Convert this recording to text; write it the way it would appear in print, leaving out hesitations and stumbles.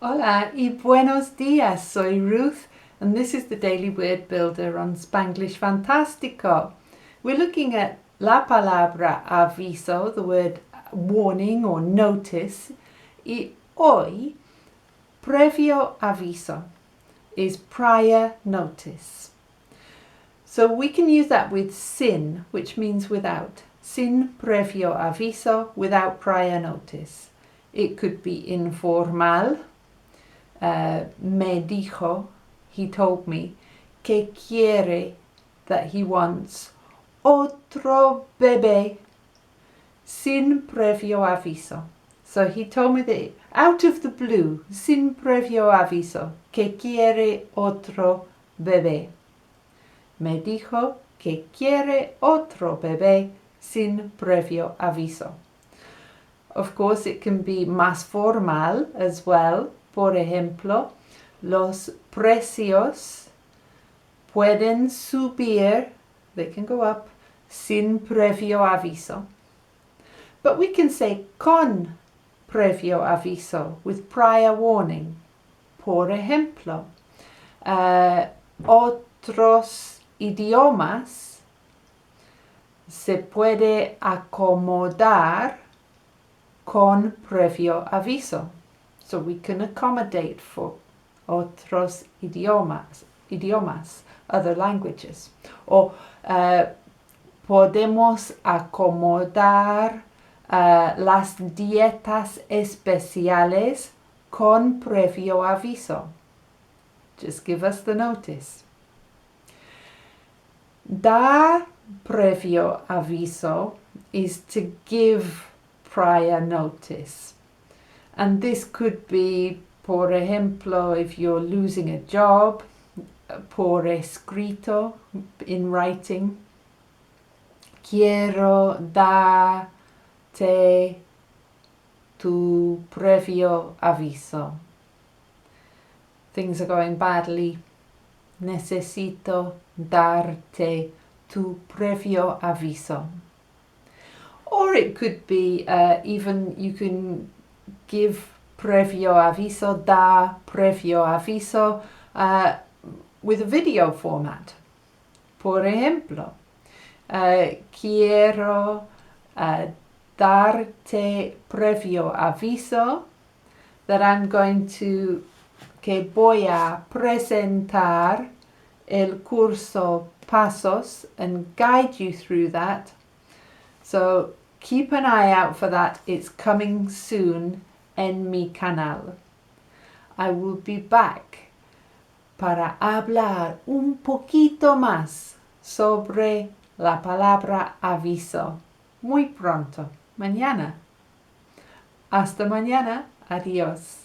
Hola y buenos días, soy Ruth and this is the Daily Word Builder on Spanglish Fantástico. We're looking at la palabra aviso, the word warning or notice, y hoy previo aviso is prior notice. So we can use that with sin, which means without. Sin previo aviso, without prior notice. It could be informal. Me dijo, he told me, que quiere, that he wants, otro bebé, sin previo aviso. So he told me that out of the blue, sin previo aviso, que quiere otro bebé. Me dijo que quiere otro bebé sin previo aviso. Of course, it can be más formal as well. Por ejemplo, los precios pueden subir, they can go up, sin previo aviso. But we can say con previo aviso, with prior warning. Por ejemplo, otros idiomas se puede acomodar con previo aviso. So we can accommodate for otros idiomas, other languages. Or podemos acomodar las dietas especiales con previo aviso. Just give us the notice. Dar previo aviso is to give prior notice. And this could be, por ejemplo, if you're losing a job, por escrito, in writing. Quiero darte tu previo aviso. Things are going badly. Necesito darte tu previo aviso. Or it could be even you can give previo aviso, da previo aviso with a video format. Por ejemplo, quiero darte previo aviso that I'm going to, que voy a presentar el curso pasos and guide you through that. So keep an eye out for that. It's coming soon en mi canal. I will be back para hablar un poquito más sobre la palabra aviso. Muy pronto, mañana. Hasta mañana. Adiós.